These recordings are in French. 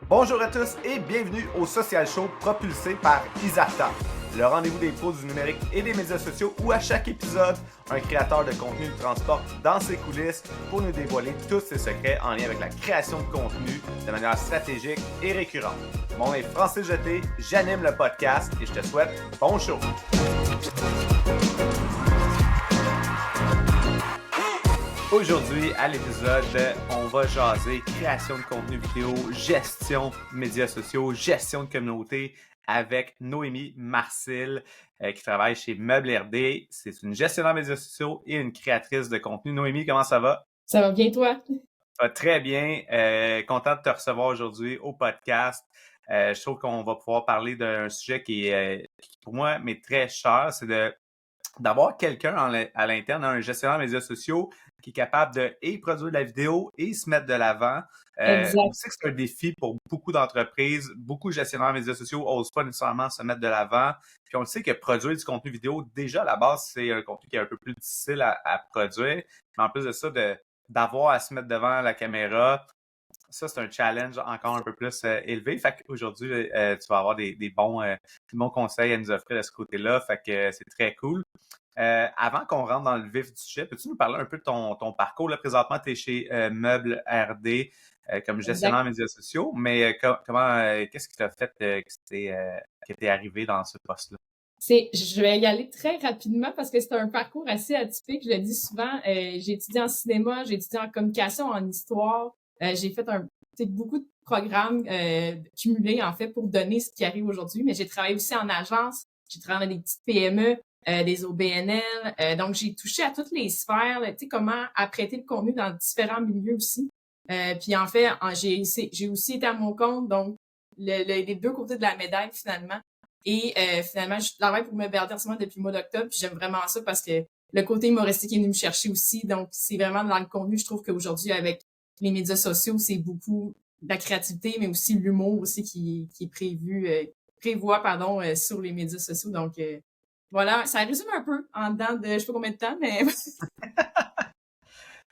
Bonjour à tous et bienvenue au Social Show propulsé par Isarta, le rendez-vous des pros du numérique et des médias sociaux où à chaque épisode, un créateur de contenu nous transporte dans ses coulisses pour nous dévoiler tous ses secrets en lien avec la création de contenu de manière stratégique et récurrente. Mon nom est Francis Jeté, j'anime le podcast et je te souhaite bon show! Aujourd'hui, à l'épisode, on va jaser création de contenu vidéo, gestion de médias sociaux, gestion de communauté avec Noémie Marcil qui travaille chez Meubles RD. C'est une gestionnaire de médias sociaux et une créatrice de contenu. Noémie, comment ça va? Ça va bien, toi? Ça va très bien. Content de te recevoir aujourd'hui au podcast. Je trouve qu'on va pouvoir parler d'un sujet qui pour moi, m'est très cher. C'est d'avoir quelqu'un à l'interne, un gestionnaire de médias sociaux qui est capable de produire de la vidéo et se mettre de l'avant. On Exact. sait que c'est un défi pour beaucoup d'entreprises. Beaucoup de gestionnaires de médias sociaux n'osent pas nécessairement se mettre de l'avant. Puis on le sait que produire du contenu vidéo, déjà à la base, c'est un contenu qui est un peu plus difficile à produire. Mais en plus de ça, d'avoir à se mettre devant la caméra, ça, c'est un challenge encore un peu plus élevé. Fait qu'aujourd'hui, tu vas avoir des bons conseils à nous offrir de ce côté-là. Fait que c'est très cool. Avant qu'on rentre dans le vif du sujet, peux-tu nous parler un peu de ton parcours? Là, présentement, tu es chez Meubles RD comme gestionnaire Exact. de médias sociaux, mais qu'est-ce qui t'a fait que t'es arrivé dans ce poste-là? Je vais y aller très rapidement parce que c'est un parcours assez atypique. Je le dis souvent, j'ai étudié en cinéma, j'ai étudié en communication, en histoire. J'ai fait beaucoup de programmes cumulés, en fait, pour donner ce qui arrive aujourd'hui. Mais j'ai travaillé aussi en agence, j'ai travaillé dans des petites PME, des OBNL. Donc, j'ai touché à toutes les sphères, tu sais, comment apprêter le contenu dans différents milieux aussi. Puis en fait, j'ai aussi été à mon compte, donc les deux côtés de la médaille finalement. Et finalement, je travaille pour me berder en ce moment depuis le mois d'octobre, puis j'aime vraiment ça parce que le côté humoristique est venu me chercher aussi. Donc, c'est vraiment dans le contenu, je trouve qu'aujourd'hui, avec les médias sociaux, c'est beaucoup de la créativité, mais aussi l'humour aussi qui est prévoit sur les médias sociaux. Donc, voilà, ça résume un peu en dedans de je sais pas combien de temps, mais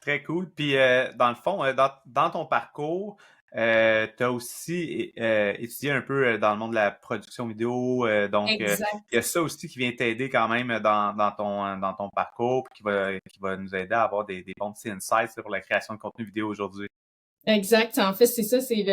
Très cool. Puis, dans le fond, dans ton parcours, tu as aussi étudié un peu dans le monde de la production vidéo. Donc, il exact. y a ça aussi qui vient t'aider quand même dans ton parcours, puis qui va nous aider à avoir des bons petits insights sur la création de contenu vidéo aujourd'hui. Exact. En fait, c'est ça, c'est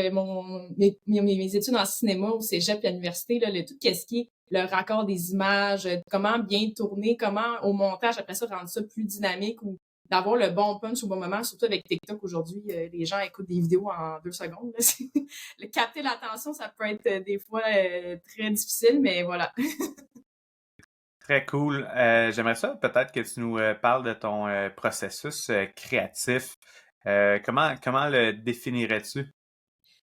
mes études en cinéma au cégep et à l'université, là, tout ce qui est le raccord des images, comment bien tourner, comment au montage, après ça, rendre ça plus dynamique ou d'avoir le bon punch au bon moment, surtout avec TikTok aujourd'hui, les gens écoutent des vidéos en 2 secondes. Là. Capter l'attention, ça peut être des fois très difficile, mais voilà. Très cool. J'aimerais ça peut-être que tu nous parles de ton processus créatif. Comment le définirais-tu?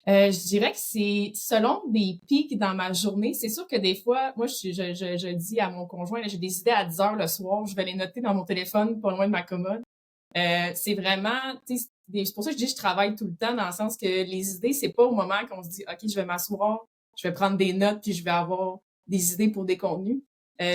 Je dirais que c'est selon des pics dans ma journée. C'est sûr que des fois, moi, je dis à mon conjoint, là, j'ai des idées à 10 heures le soir, je vais les noter dans mon téléphone, pas loin de ma commode. C'est vraiment, tu sais, c'est pour ça que je dis que je travaille tout le temps, dans le sens que les idées, c'est pas au moment qu'on se dit, OK, je vais m'asseoir, je vais prendre des notes, puis je vais avoir des idées pour des contenus.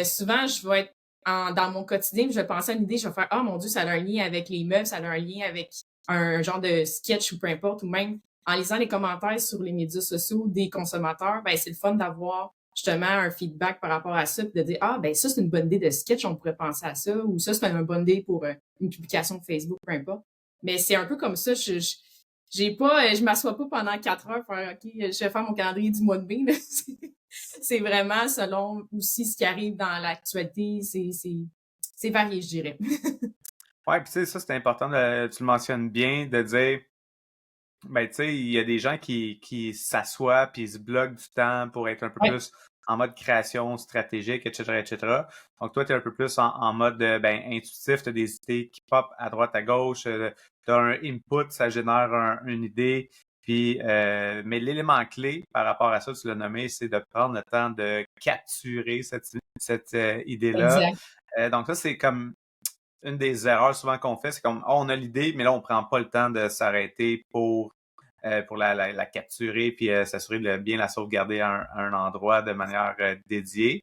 Souvent, je vais être dans mon quotidien, je vais penser à une idée, je vais faire, ah, mon Dieu, ça a un lien avec les meubles, ça a un lien avec un genre de sketch ou peu importe, ou même en lisant les commentaires sur les médias sociaux des consommateurs, ben, c'est le fun d'avoir justement un feedback par rapport à ça, puis de dire, ah, ben, ça, c'est une bonne idée de sketch, on pourrait penser à ça, ou ça, c'est une bonne idée pour une publication de Facebook, peu importe. Mais c'est un peu comme ça, je m'assois pas pendant 4 heures pour faire, OK, je vais faire mon calendrier du mois de mai, là. C'est vraiment selon aussi ce qui arrive dans l'actualité, c'est varié, je dirais. Ouais, puis tu sais, ça, c'est important, tu le mentionnes bien, de dire, ben, tu sais, il y a des gens qui s'assoient puis se bloquent du temps pour être un peu Ouais, plus en mode création stratégique, etc., etc. Donc, toi, tu es un peu plus en mode intuitif, tu as des idées qui pop à droite, à gauche, tu as un input, ça génère une idée. Puis, mais l'élément clé par rapport à ça, tu l'as nommé, c'est de prendre le temps de capturer cette idée-là. exact. Donc, ça, c'est comme une des erreurs souvent qu'on fait, c'est comme on a l'idée, mais là, on prend pas le temps de s'arrêter pour la capturer puis s'assurer de bien la sauvegarder à un endroit de manière dédiée.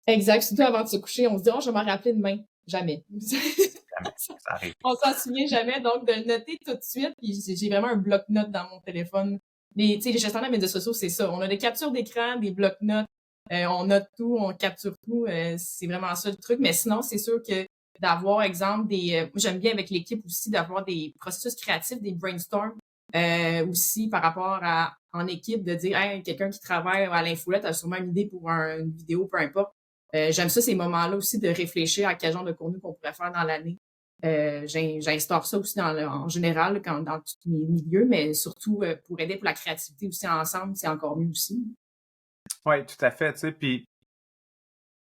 Exact. Surtout avant de se coucher, on se dit, oh, je vais m'en rappeler demain. Jamais. Jamais. Ça arrive. On s'en souvient jamais. Donc, de le noter tout de suite. Puis j'ai vraiment un bloc-notes dans mon téléphone tu sais, les gestionnaires de médias sociaux, c'est ça. On a des captures d'écran, des blocs-notes, on note tout, on capture tout. C'est vraiment ça le truc. Mais sinon, c'est sûr que d'avoir, exemple, moi, j'aime bien avec l'équipe aussi d'avoir des processus créatifs, des brainstorms aussi par rapport à en équipe, de dire hey, quelqu'un qui travaille à l'infolette a sûrement une idée pour une vidéo, peu importe. J'aime ça, ces moments-là aussi, de réfléchir à quel genre de contenu qu'on pourrait faire dans l'année. J'instaure ça aussi en général dans tous mes milieux, mais surtout pour aider pour la créativité aussi ensemble, c'est encore mieux aussi. Oui, tout à fait, tu sais, puis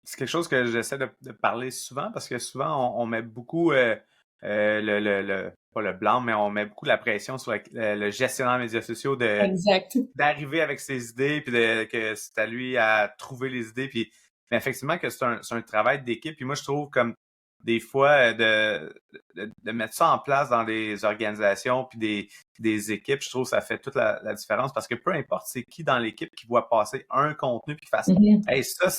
c'est quelque chose que j'essaie de parler souvent parce que souvent on met beaucoup pas le blanc, mais on met beaucoup la pression sur le gestionnaire des médias sociaux Exact. d'arriver avec ses idées puis que c'est à lui à trouver les idées puis mais effectivement que c'est un travail d'équipe puis moi je trouve comme des fois de mettre ça en place dans des organisations puis des équipes, je trouve que ça fait toute la différence parce que peu importe c'est qui dans l'équipe qui voit passer un contenu puis qui fasse hey ça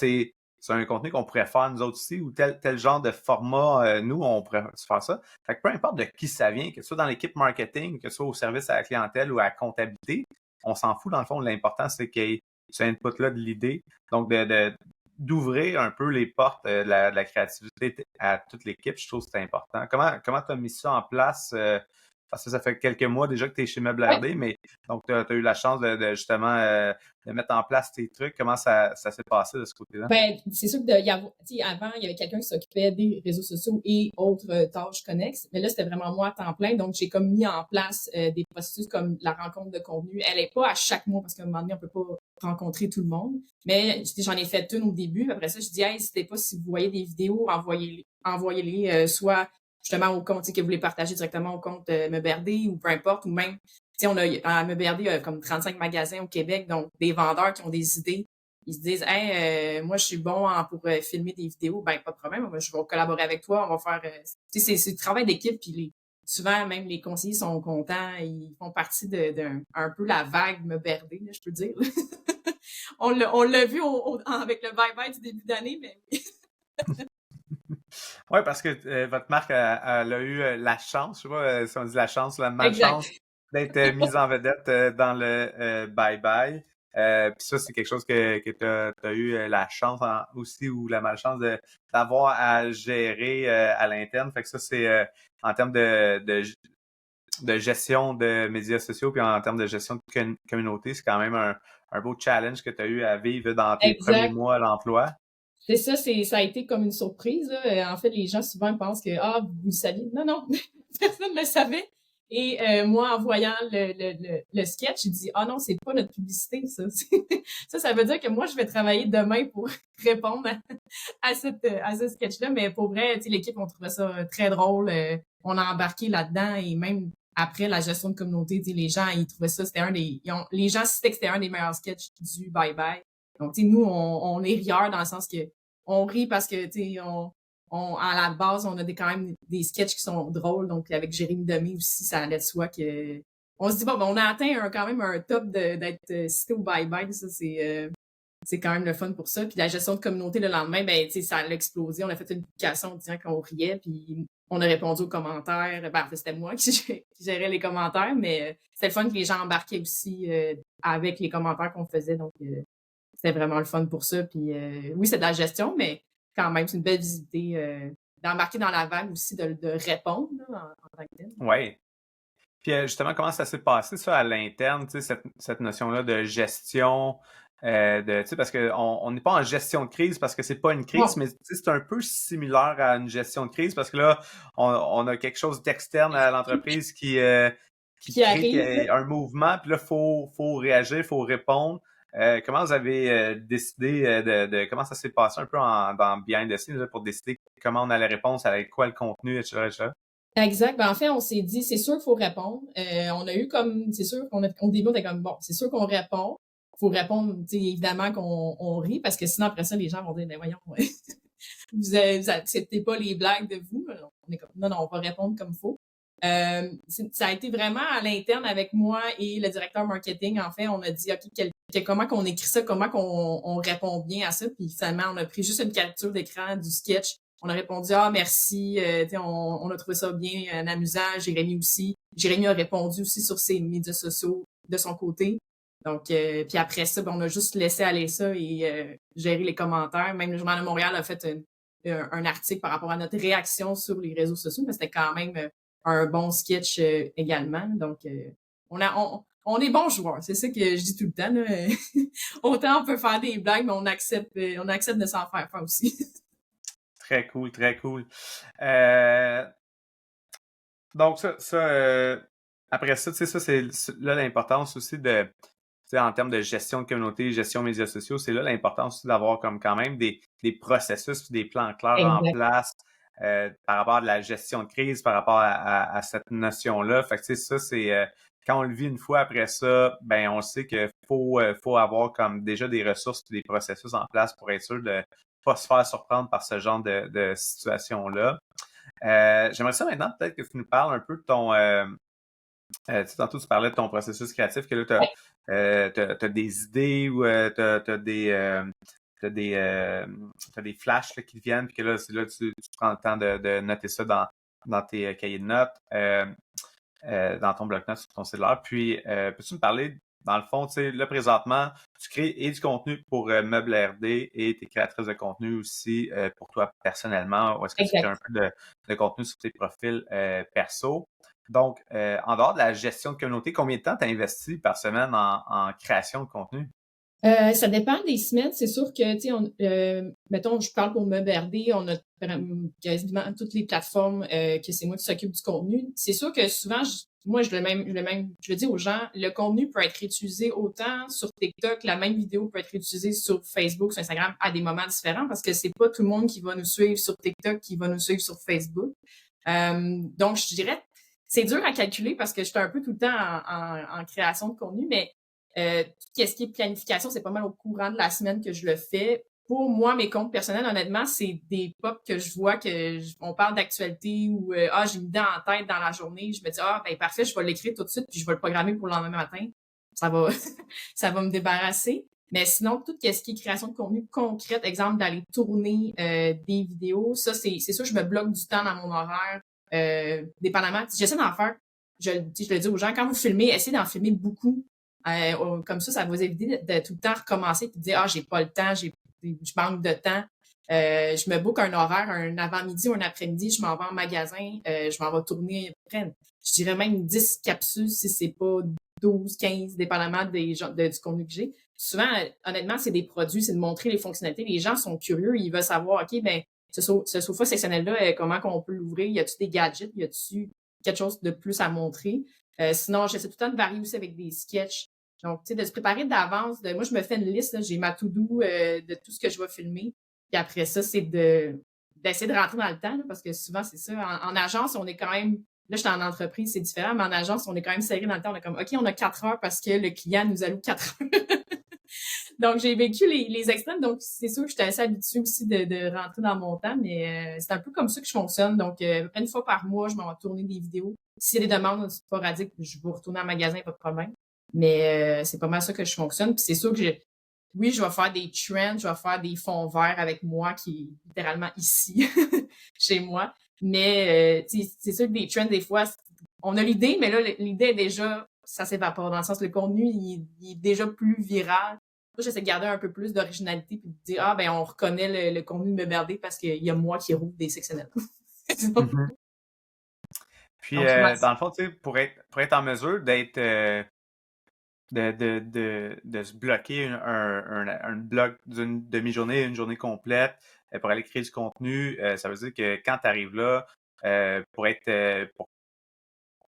c'est un contenu qu'on pourrait faire nous autres aussi ou tel genre de format, nous, on pourrait faire ça. Fait que peu importe de qui ça vient, que ce soit dans l'équipe marketing, que ce soit au service à la clientèle ou à la comptabilité, on s'en fout dans le fond. L'important, c'est qu'il y ait ce input-là de l'idée. Donc, d'ouvrir un peu les portes de la créativité à toute l'équipe, je trouve que c'est important. Comment tu as mis ça en place? Parce que ça fait quelques mois déjà que tu es chez Meubles RD, mais donc tu as eu la chance de justement de mettre en place tes trucs. Comment ça s'est passé de ce côté-là? Ben, c'est sûr que avant, il y avait quelqu'un qui s'occupait des réseaux sociaux et autres tâches connexes, mais là, c'était vraiment moi à temps plein, donc j'ai comme mis en place des processus comme la rencontre de contenu. Elle est pas à chaque mois parce qu'à un moment donné, on peut pas rencontrer tout le monde, mais j'en ai fait une au début. Après ça, je dis, hey, n'hésitez pas si vous voyez des vidéos, envoyez-les soit justement au compte que vous voulez partager directement au compte Meubles ou peu importe, ou même, à Meubles, il y a comme 35 magasins au Québec, donc des vendeurs qui ont des idées. Ils se disent hey, moi je suis bon pour filmer des vidéos, ben pas de problème, je vais collaborer avec toi, on va faire c'est le travail d'équipe puis souvent même les conseillers sont contents, ils font partie d'un un peu la vague me berder, je peux dire. on l'a vu avec le bye-bye du début d'année, mais Oui, parce que votre marque elle a eu la chance, je sais pas si on dit la chance ou la exact. malchance d'être mise en vedette dans le bye-bye. Puis ça, c'est quelque chose que tu as eu la chance aussi ou la malchance d'avoir à gérer à l'interne. Fait que ça, c'est en termes de gestion de médias sociaux puis en termes de gestion de communauté, c'est quand même un beau challenge que tu as eu à vivre dans tes premiers Exact. mois à l'emploi. C'est ça, ça a été comme une surprise. Là. En fait, les gens souvent pensent que vous le saviez. Non, non, personne ne le savait. Et moi, en voyant le sketch, j'ai dit non, c'est pas notre publicité, ça. Ça veut dire que moi, je vais travailler demain pour répondre à ce sketch-là. Mais pour vrai, l'équipe, on trouvait ça très drôle. On a embarqué là-dedans et même après la gestion de communauté, les gens, ils trouvaient ça, c'était les gens citaient que c'était un des meilleurs sketchs du Bye Bye. Donc, nous, on est rieurs dans le sens que on rit parce que, à la base, on a quand même des sketchs qui sont drôles. Donc, avec Jérémy Demé aussi, ça allait de soi que, on se dit, bon, on a atteint quand même un top d'être cité au bye-bye. Ça, c'est quand même le fun pour ça. Puis la gestion de communauté le lendemain, ben, ça a explosé. On a fait une publication disant qu'on riait, puis on a répondu aux commentaires. Ben, en fait, c'était moi qui gérais les commentaires, mais c'était le fun que les gens embarquaient aussi avec les commentaires qu'on faisait. Donc, c'était vraiment le fun pour ça. Puis oui, c'est de la gestion, mais quand même, c'est une belle visite d'embarquer dans la vague aussi, de répondre là, en tant que tel. Oui. Puis justement, comment ça s'est passé ça à l'interne, tu sais, cette notion-là de gestion, tu sais, parce qu'on n'est pas en gestion de crise parce que c'est pas une crise, mais c'est un peu similaire à une gestion de crise parce que là, on a quelque chose d'externe à l'entreprise qui crée arrive. un mouvement, puis là, faut réagir, faut répondre. Comment vous avez décidé comment ça s'est passé un peu dans behind the scenes là, pour décider comment on allait répondre, ça allait être quoi le contenu, etc. Exact. Ben, en fait, on s'est dit, c'est sûr qu'il faut répondre. On a eu comme, c'est sûr au début, on était comme, bon, c'est sûr qu'on répond. Faut répondre, évidemment qu'on rit, parce que sinon, après ça, les gens vont dire, ben voyons, vous acceptez pas les blagues de vous. On est comme, non, on va répondre comme il faut. Ça a été vraiment à l'interne avec moi et le directeur marketing. En fait, on a dit, OK, comment qu'on écrit ça, comment qu'on répond bien à ça. Puis finalement, on a pris juste une capture d'écran du sketch. On a répondu, merci, on a trouvé ça bien amusant. Jérémy aussi. Jérémy a répondu aussi sur ses médias sociaux de son côté. Donc, puis après ça, on a juste laissé aller ça et gérer les commentaires. Même le Journal de Montréal a fait un article par rapport à notre réaction sur les réseaux sociaux, mais c'était quand même un bon sketch également. Donc, on est bons joueurs, c'est ça que je dis tout le temps. Là. Autant on peut faire des blagues, mais on accepte de s'en faire aussi. Très cool, très cool. Donc, après ça, tu sais, ça, c'est là l'importance aussi de, tu sais, en termes de gestion de communauté, gestion médias sociaux, c'est là l'importance aussi d'avoir comme quand même des processus, des plans clairs en Exact. place par rapport à de la gestion de crise, par rapport à cette notion-là. Fait que, tu sais, ça, c'est quand on le vit une fois après ça, ben on sait qu'il faut avoir comme déjà des ressources et des processus en place pour être sûr de pas se faire surprendre par ce genre de situation-là. J'aimerais ça maintenant peut-être que tu nous parles un peu de ton... tu sais, tantôt, tu parlais de ton processus créatif, que là, t'as des idées ou t'as des flashs là, qui te viennent, puis que là, c'est là tu prends le temps de noter ça dans tes cahiers de notes, dans ton bloc-notes sur ton cellulaire. Puis, peux-tu me parler, dans le fond, tu sais, là, présentement, tu crées et du contenu pour Meuble RD et tu es créatrice de contenu aussi pour toi personnellement, ou est-ce que tu crées Exact. un peu de contenu sur tes profils perso? Donc, en dehors de la gestion de communauté, combien de temps tu as investi par semaine en création de contenu? Ça dépend des semaines. C'est sûr que, tu sais, mettons, je parle pour Meuble RD, on a quasiment toutes les plateformes que c'est moi qui s'occupe du contenu. C'est sûr que souvent, moi, je le dis aux gens, le contenu peut être réutilisé autant sur TikTok, la même vidéo peut être réutilisée sur Facebook, sur Instagram à des moments différents parce que c'est pas tout le monde qui va nous suivre sur TikTok qui va nous suivre sur Facebook. Donc, je dirais, c'est dur à calculer parce que je suis un peu tout le temps en création de contenu, mais tout ce qui est planification, c'est pas mal au courant de la semaine que je le fais. Pour moi, mes comptes personnels, honnêtement, c'est des pops que je vois on parle d'actualité ou j'ai une idée en tête dans la journée. Je me dis ben parfait, je vais l'écrire tout de suite puis je vais le programmer pour le lendemain matin. Ça va ça va me débarrasser. Mais sinon, tout ce qui est création de contenu concrète, exemple d'aller tourner des vidéos, ça c'est sûr je me bloque du temps dans mon horaire. Dépendamment, j'essaie d'en faire. Je le dis aux gens, quand vous filmez, essayez d'en filmer beaucoup. Comme ça va vous éviter de tout le temps recommencer et de dire j'ai pas le temps, je manque de temps. Je me book un horaire, un avant-midi ou un après-midi, je m'en vais en magasin, je m'en vais tourner après, je dirais même 10 capsules si c'est pas 12, 15, dépendamment du contenu que j'ai. Souvent, honnêtement, c'est des produits, c'est de montrer les fonctionnalités. Les gens sont curieux, ils veulent savoir, OK, ben, ce sofa sectionnel-là, comment qu'on peut l'ouvrir? Y a-tu des gadgets? Y a-tu quelque chose de plus à montrer? Sinon, j'essaie tout le temps de varier aussi avec des sketchs. Donc, tu sais, de se préparer d'avance. Moi, je me fais une liste, là, j'ai ma to-do de tout ce que je vais filmer. Puis après ça, c'est d'essayer de rentrer dans le temps, là, parce que souvent, c'est ça. En agence, on est quand même... Là, je suis en entreprise, c'est différent, mais en agence, on est quand même serré dans le temps. On est comme, OK, on a 4 heures parce que le client nous alloue 4 heures. Donc, j'ai vécu les extrêmes. Donc, c'est sûr que j'étais assez habituée aussi de rentrer dans mon temps, mais c'est un peu comme ça que je fonctionne. Donc, une fois par mois, je m'en vais tourner des vidéos. S'il y a des demandes sporadiques, je vais retourner en magasin, pas de problème. Mais c'est pas mal ça que je fonctionne. Puis c'est sûr que oui, je vais faire des trends, je vais faire des fonds verts avec moi qui est littéralement ici, chez moi. Mais c'est sûr que des trends, des fois, on a l'idée, mais là, l'idée est déjà, ça s'évapore. Dans le sens, le contenu, il est déjà plus viral. Moi, j'essaie de garder un peu plus d'originalité puis de dire, ben, on reconnaît le contenu de Meuble parce qu'il y a moi qui rouvre des sectionnels. Mm-hmm. Puis, dans le fond, tu sais, pour être en mesure d'être de se bloquer un bloc d'une demi-journée, une journée complète pour aller créer du contenu, ça veut dire que quand tu arrives là, pour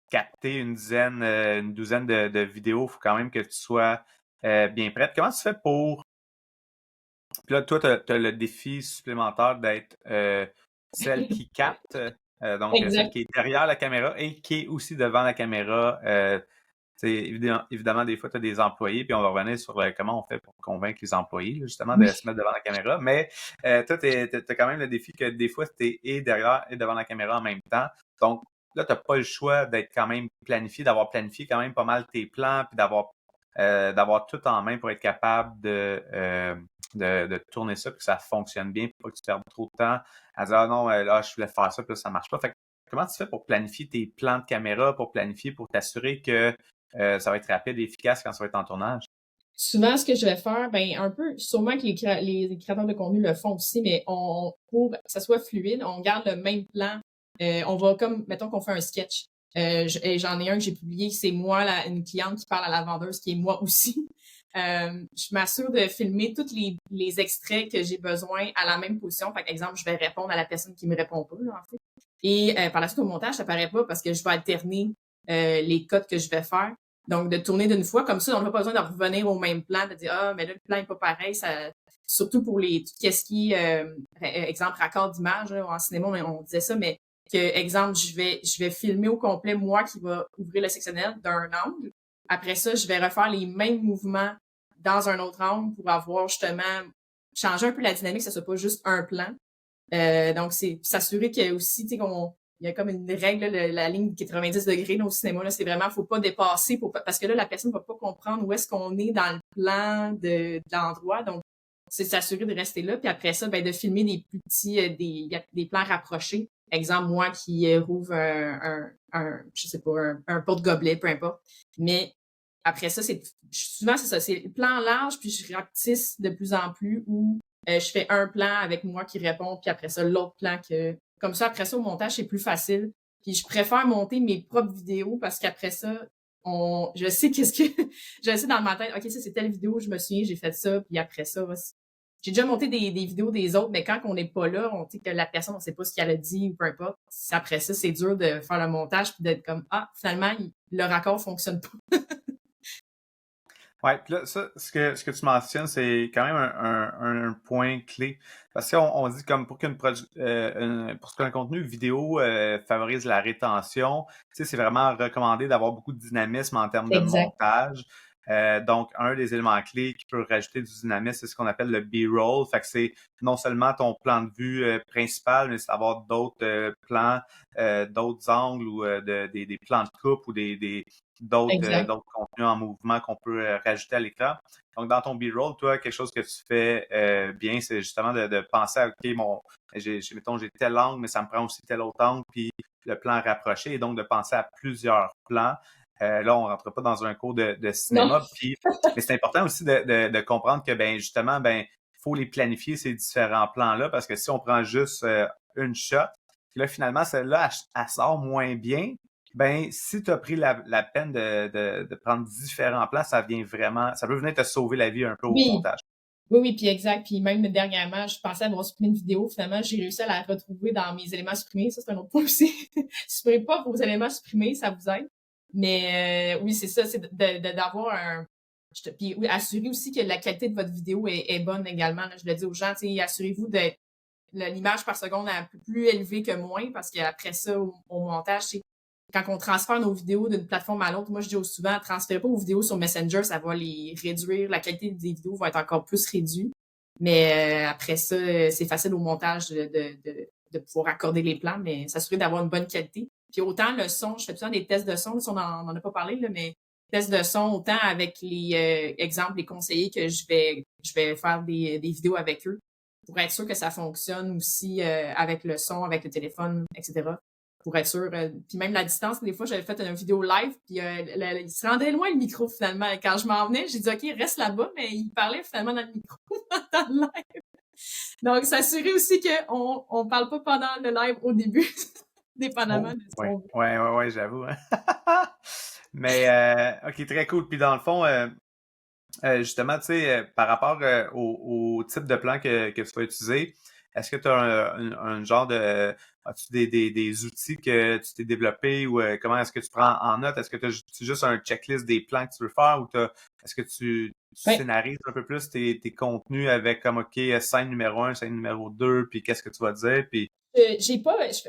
capter une douzaine de vidéos, il faut quand même que tu sois bien prête. Comment tu fais pour... Puis là, toi, tu as le défi supplémentaire d'être celle qui capte, donc celle Exact. qui est derrière la caméra et qui est aussi devant la caméra. Évidemment, des fois, tu as des employés, puis on va revenir sur comment on fait pour convaincre les employés, là, justement, de se mettre devant la caméra. Mais toi, tu as quand même le défi que des fois, tu es et derrière et devant la caméra en même temps. Donc, là, tu n'as pas le choix d'être quand même planifié, d'avoir planifié quand même pas mal tes plans, puis d'avoir tout en main pour être capable de tourner ça, puis que ça fonctionne bien, pour pas que tu perdes trop de temps à dire, ah non, là, je voulais faire ça, puis là, ça marche pas. Fait que, comment tu fais pour planifier tes plans de caméra, pour t'assurer que ça va être rapide et efficace quand ça va être en tournage? Souvent, ce que je vais faire, ben un peu, sûrement que les créateurs de contenu le font aussi, mais pour que ça soit fluide, on garde le même plan. On va comme, mettons qu'on fait un sketch. Et j'en ai un que j'ai publié, c'est moi, une cliente qui parle à la vendeuse, qui est moi aussi. Je m'assure de filmer tous les extraits que j'ai besoin à la même position. Par exemple, je vais répondre à la personne qui me répond pas, là, en fait. Et par la suite, au montage, ça paraît pas parce que je vais alterner les codes que je vais faire. Donc, de tourner d'une fois, comme ça, on n'a pas besoin de revenir au même plan, de dire, ah, mais là, le plan est pas pareil. Ça, surtout pour qu'est-ce qui, exemple, raccord d'image, en cinéma, on disait ça, mais que, exemple, je vais filmer au complet, moi, qui va ouvrir le sectionnel d'un angle. Après ça, je vais refaire les mêmes mouvements dans un autre angle pour avoir justement, changer un peu la dynamique, que ce soit pas juste un plan. Donc, c'est s'assurer qu'il y a aussi, tu sais, il y a comme une règle, là, la ligne de 90 degrés là, au cinéma, là, c'est vraiment, faut pas dépasser parce que là, la personne va pas comprendre où est-ce qu'on est dans le plan de l'endroit. Donc, c'est s'assurer de rester là. Puis après ça, ben, de filmer des plus petits, des plans rapprochés. Exemple, moi qui rouvre je sais pas, un porte-gobelet, peu importe. Mais après ça, souvent, c'est ça, c'est le plan large, puis je rapetisse de plus en plus où je fais un plan avec moi qui répond, puis après ça, l'autre plan comme ça, après ça, au montage, c'est plus facile. Puis je préfère monter mes propres vidéos parce qu'après ça, je sais je sais dans ma tête, OK, ça, c'est telle vidéo, je me souviens, j'ai fait ça, puis après ça, j'ai déjà monté des vidéos des autres, mais quand on n'est pas là, on sait que la personne, on sait pas ce qu'elle a dit ou peu importe. Après ça, c'est dur de faire le montage puis d'être comme, ah, finalement, le raccord fonctionne pas. Ouais, puis là, ça, ce que tu mentionnes, c'est quand même un point clé. Parce qu'on dit comme pour pour qu'un contenu vidéo favorise la rétention, tu sais, c'est vraiment recommandé d'avoir beaucoup de dynamisme en termes de Exact. montage. Donc, un des éléments clés qui peut rajouter du dynamisme, c'est ce qu'on appelle le B-roll. Fait que c'est non seulement ton plan de vue principal, mais c'est d'avoir d'autres plans, d'autres angles ou des plans de coupe ou Exact. d'autres contenus en mouvement qu'on peut rajouter à l'écran. Donc, dans ton B-roll, toi, quelque chose que tu fais bien, c'est justement de penser à, OK, mettons, j'ai tel angle, mais ça me prend aussi tel autre angle, puis le plan rapproché, et donc de penser à plusieurs plans. Là, on rentre pas dans un cours de Non. cinéma, mais c'est important aussi de comprendre que, ben, justement, ben, il faut les planifier, ces différents plans-là, parce que si on prend juste une shot, puis là, finalement, celle-là, elle sort moins bien, ben, si tu as pris la peine de prendre différents plans, ça peut venir te sauver la vie un peu au Oui. montage. Oui, oui, puis exact. Puis même dernièrement, je pensais avoir supprimé une vidéo. Finalement, j'ai réussi à la retrouver dans mes éléments supprimés. Ça, c'est un autre point aussi. Supprimez pas vos éléments supprimés, ça vous aide. Mais oui, c'est ça, c'est d'avoir puis oui, assurez aussi que la qualité de votre vidéo est bonne également. Là. Je le dis aux gens, assurez-vous d'être l'image par seconde un peu plus élevée que moins, parce qu'après ça, au montage, quand on transfère nos vidéos d'une plateforme à l'autre, moi, je dis souvent, transférez pas vos vidéos sur Messenger, ça va les réduire. La qualité des vidéos va être encore plus réduite. Mais après ça, c'est facile au montage de pouvoir accorder les plans, mais s'assurer d'avoir une bonne qualité. Puis autant le son, je fais tout le temps des tests de son, si on en a pas parlé, là, mais tests de son, autant avec les exemples, les conseillers que je vais faire des vidéos avec eux pour être sûr que ça fonctionne aussi avec le son, avec le téléphone, etc. Pour être sûr. Puis même la distance, des fois, j'avais fait une vidéo live, puis il se rendait loin le micro finalement. Quand je m'en venais, j'ai dit OK, reste là-bas, mais il parlait finalement dans le micro dans le live. Donc, s'assurer aussi qu'on ne parle pas pendant le live au début, dépendamment Oh, de ce ouais, qu'on veut. ouais, j'avoue. Hein. Mais, OK, très cool. Puis dans le fond, justement, tu sais, par rapport au type de plan que tu vas utiliser, est-ce que tu as un genre as-tu des outils que tu t'es développé ou comment est-ce que tu prends en note? Est-ce que tu as juste un checklist des plans que tu veux faire ou est-ce que tu Ouais. scénarises un peu plus tes contenus avec comme, OK, scène numéro 1, scène numéro 2, puis qu'est-ce que tu vas dire? Puis,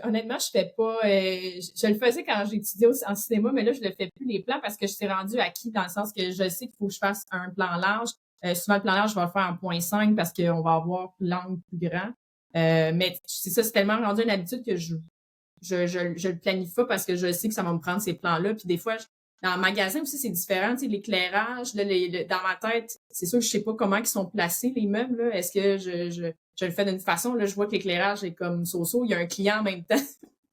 Honnêtement, je fais pas, je le faisais quand j'étudiais en cinéma, mais là, je le fais plus les plans parce que je suis rendu acquis dans le sens que je sais qu'il faut que je fasse un plan large. Souvent, le plan large, je vais le faire en 0.5 parce qu'on va avoir l'angle plus grand. Mais c'est ça, c'est tellement rendu une habitude que je le planifie pas parce que je sais que ça va me prendre ces plans-là. Puis des fois, dans le magasin aussi, c'est différent. Tu sais, l'éclairage, là, dans ma tête, c'est sûr que je sais pas comment ils sont placés, les meubles, là. Est-ce que je le fais d'une façon, là, je vois que l'éclairage est comme so-so, il y a un client en même temps.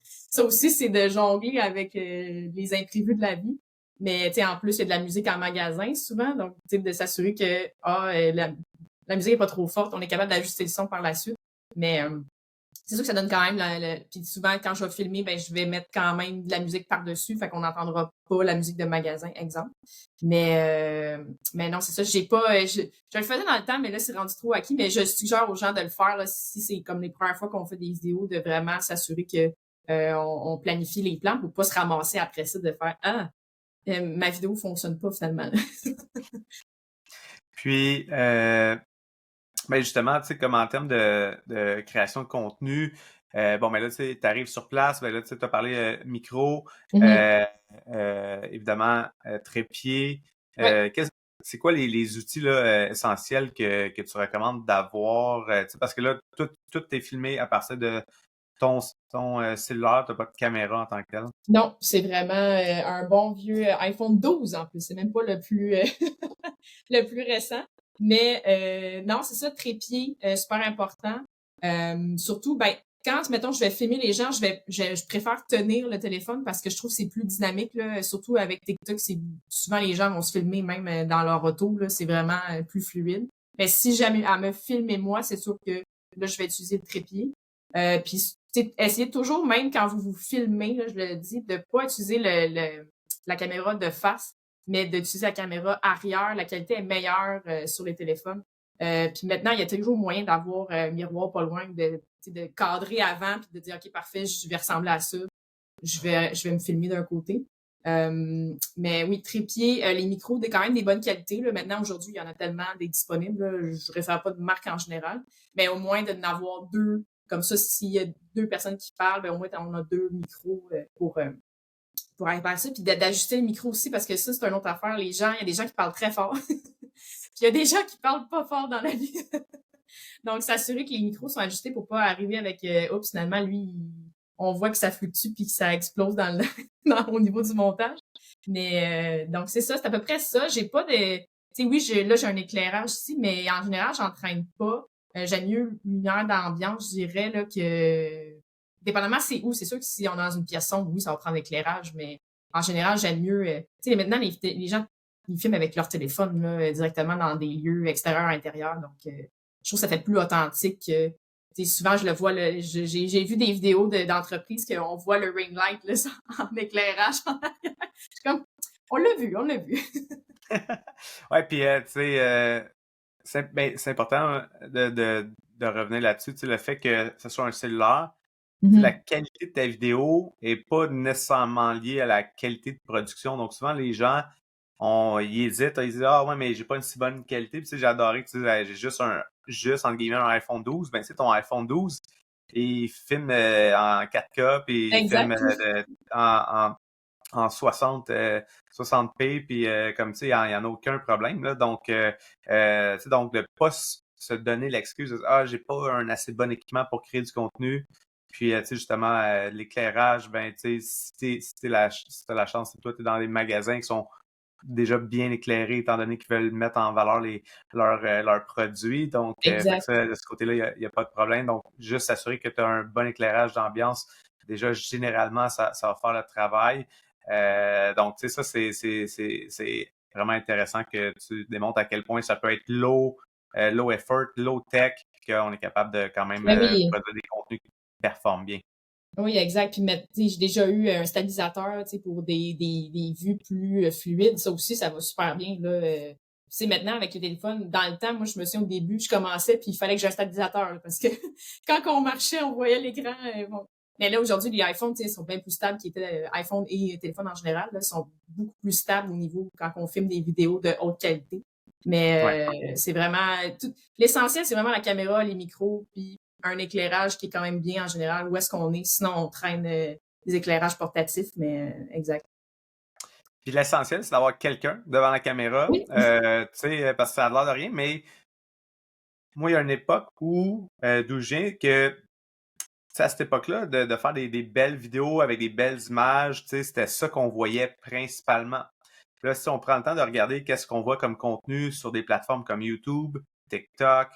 Ça aussi, c'est de jongler avec les imprévus de la vie. Mais, tu sais, en plus, il y a de la musique en magasin souvent. Donc, tu sais, de s'assurer que la musique est pas trop forte, on est capable d'ajuster le son par la suite. Mais c'est sûr que ça donne quand même puis souvent, quand je vais filmer, ben, je vais mettre quand même de la musique par-dessus. Fait qu'on n'entendra pas la musique de magasin, exemple. Mais non, c'est ça. J'ai pas. Je le faisais dans le temps, mais là, c'est rendu trop acquis. Mais je suggère aux gens de le faire là, si c'est comme les premières fois qu'on fait des vidéos, de vraiment s'assurer que on planifie les plans pour pas se ramasser après ça de faire ma vidéo fonctionne pas finalement. Puis, ben justement, tu sais, comme en termes de création de contenu, bon, ben là, tu sais, tu arrives sur place, ben là, tu sais, tu as parlé micro, Mhm. évidemment, trépied. Ouais. C'est quoi les outils là, essentiels que tu recommandes d'avoir? Tu sais, parce que là, tout est filmé à partir de ton cellulaire, tu n'as pas de caméra en tant que tel. Non, c'est vraiment un bon vieux iPhone 12 en plus. C'est même pas le plus le plus récent. Mais non, c'est ça, trépied, super important. Surtout, ben, quand, mettons, je vais filmer les gens, je préfère tenir le téléphone parce que je trouve que c'est plus dynamique, là. Surtout avec TikTok, c'est souvent les gens vont se filmer même dans leur auto, là. C'est vraiment plus fluide. Mais si jamais à me filmer moi, c'est sûr que là, je vais utiliser le trépied. Puis essayez toujours, même quand vous vous filmez, là, je le dis, de pas utiliser la caméra de face, mais d'utiliser la caméra arrière. La qualité est meilleure sur les téléphones. Puis maintenant, il y a toujours moyen d'avoir un miroir pas loin, de cadrer avant, puis de dire, OK, parfait, je vais ressembler à ça. Je vais me filmer d'un côté. Mais oui, trépied, les micros, quand même des bonnes qualités. Là. Maintenant, aujourd'hui, il y en a tellement des disponibles. Là. Je ne réfère pas de marque en général, mais au moins de n'avoir deux. Comme ça, s'il y a deux personnes qui parlent, ben, au moins, on a deux micros pour aller faire ça. Puis d'ajuster le micro aussi, parce que ça, c'est une autre affaire. Il y a des gens qui parlent très fort. Puis il y a des gens qui parlent pas fort dans la vie. Donc, s'assurer que les micros sont ajustés pour pas arriver avec oups, finalement, lui, on voit que ça fluctue puis que ça explose au niveau du montage. Mais donc, c'est ça, c'est à peu près ça. J'ai pas de. Tu sais, oui, j'ai un éclairage ici, mais en général, j'entraîne pas. J'aime mieux une lumière d'ambiance, je dirais, là, que. Dépendamment c'est où. C'est sûr que si on est dans une pièce sombre, oui, ça va prendre l'éclairage, mais en général, j'aime mieux. Tu sais, maintenant, les gens, ils filment avec leur téléphone, là, directement dans des lieux extérieurs, intérieurs. Donc, je trouve que ça fait plus authentique. Souvent, je le vois, là, j'ai vu des vidéos d'entreprises qu'on voit le ring light là, en éclairage en arrière. Je suis comme, on l'a vu, on l'a vu. Ouais, puis tu sais, c'est important de revenir là-dessus. Tu sais, le fait que ce soit un cellulaire, tu sais, la qualité de ta vidéo est pas nécessairement liée à la qualité de production. Donc, souvent, les gens, ils hésitent, ils disent, ah ouais, mais j'ai pas une si bonne qualité. Puis, tu sais, j'ai adoré que tu dises, j'ai juste, entre guillemets, un iPhone 12. Ben, tu sais, ton iPhone 12, il filme en 4K, puis il filme Exact. en 60p, puis comme tu sais, il n'y en a aucun problème. Là. Donc, tu sais, donc de ne pas se donner l'excuse de ah, j'ai pas un assez bon équipement pour créer du contenu. Puis, tu sais, justement, l'éclairage, ben, tu sais, si t'as la chance, toi, tu es dans des magasins qui sont déjà bien éclairés, étant donné qu'ils veulent mettre en valeur leurs produits. Donc, fait que Exact. ça, de ce côté-là, il y a pas de problème. Donc, juste s'assurer que tu as un bon éclairage d'ambiance. Déjà, généralement, ça va faire le travail. Donc, tu sais, ça, c'est vraiment intéressant que tu démontres à quel point ça peut être low effort, low tech, puis qu'on est capable de quand même Ben oui. produire des contenus qui performent bien. Oui, exact. Puis, j'ai déjà eu un stabilisateur, pour des vues plus fluides. Ça aussi, ça va super bien, là. Maintenant, avec le téléphone, dans le temps, moi, je me souviens au début, je commençais, puis il fallait que j'ai un stabilisateur, là, parce que quand on marchait, on voyait l'écran. Bon. Mais là, aujourd'hui, les iPhones, sont bien plus stables iPhone et téléphone en général, là, sont beaucoup plus stables au niveau quand on filme des vidéos de haute qualité. Ouais. Mais c'est vraiment l'essentiel, c'est vraiment la caméra, les micros, puis un éclairage qui est quand même bien en général. Où est-ce qu'on est? Sinon, on traîne des éclairages portatifs, mais exact. Puis l'essentiel, c'est d'avoir quelqu'un devant la caméra, Oui. tu sais, parce que ça a l'air de rien, mais moi, il y a une époque d'où je viens que, tu sais, à cette époque-là, de faire des belles vidéos avec des belles images, tu sais, c'était ça qu'on voyait principalement. Puis là, si on prend le temps de regarder qu'est-ce qu'on voit comme contenu sur des plateformes comme YouTube, TikTok,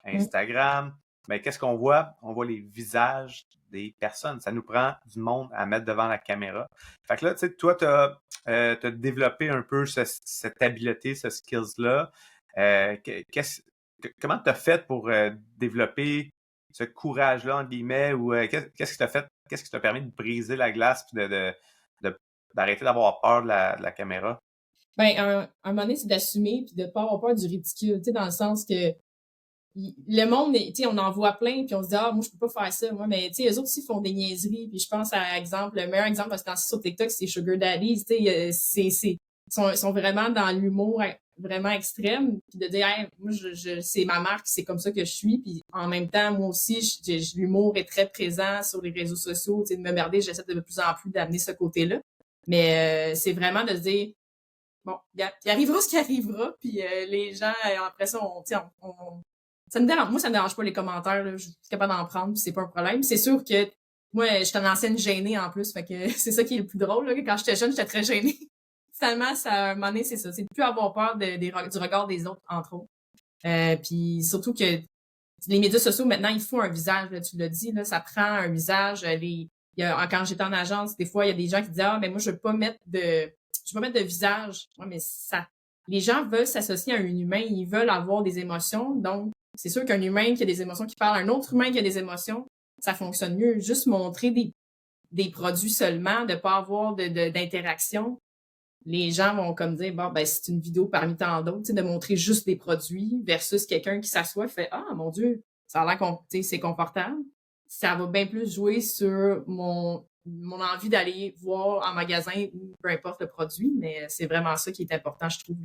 Mm. Instagram, mais qu'est-ce qu'on voit? On voit les visages des personnes. Ça nous prend du monde à mettre devant la caméra. Fait que là, tu sais, toi, t'as développé un peu cette habileté, ce skills-là. Comment t'as fait pour développer ce courage-là, entre guillemets, ou qu'est-ce qui t'a fait, qu'est-ce qui t'a permis de briser la glace puis d'arrêter d'avoir peur de la caméra? Ben, un moment donné, c'est d'assumer puis de pas avoir peur du ridicule, tu sais, dans le sens que le monde, tu sais, on en voit plein puis on se dit, ah, moi, je peux pas faire ça, moi, mais tu sais, eux autres aussi font des niaiseries puis je pense à exemple, le meilleur exemple, parce que sur TikTok, c'est Sugar Daddies, tu sais, sont vraiment dans l'humour vraiment extrême puis de dire, hey, moi, c'est ma marque, c'est comme ça que je suis puis en même temps, moi aussi, l'humour est très présent sur les réseaux sociaux, tu sais, de me merder, j'essaie de plus en plus d'amener ce côté-là, mais c'est vraiment de se dire, bon, il arrivera ce qui arrivera, puis les gens, après ça, ça me dérange. Moi, ça me dérange pas les commentaires, là. Je suis capable d'en prendre, puis c'est pas un problème. C'est sûr que moi, je suis une ancienne gênée en plus, fait que c'est ça qui est le plus drôle, là. Quand j'étais jeune, j'étais très gênée. Finalement, à un moment donné, c'est ça. C'est de plus avoir peur du regard des autres, entre autres. Puis surtout que les médias sociaux, maintenant, il faut un visage, là, tu l'as dit, là, ça prend un visage. Quand j'étais en agence, des fois, il y a des gens qui disent, ah, mais moi, je veux pas mettre de visage. Ouais, mais les gens veulent s'associer à un humain, ils veulent avoir des émotions. Donc, c'est sûr qu'un humain qui a des émotions qui parle à un autre humain qui a des émotions, ça fonctionne mieux. Juste montrer des produits seulement, de pas avoir d'interaction. Les gens vont comme dire, bon, ben, c'est une vidéo parmi tant d'autres, tu sais, de montrer juste des produits versus quelqu'un qui s'assoit et fait, ah, mon Dieu, ça a l'air c'est confortable. Ça va bien plus jouer sur mon envie d'aller voir en magasin ou peu importe le produit, mais c'est vraiment ça qui est important, je trouve.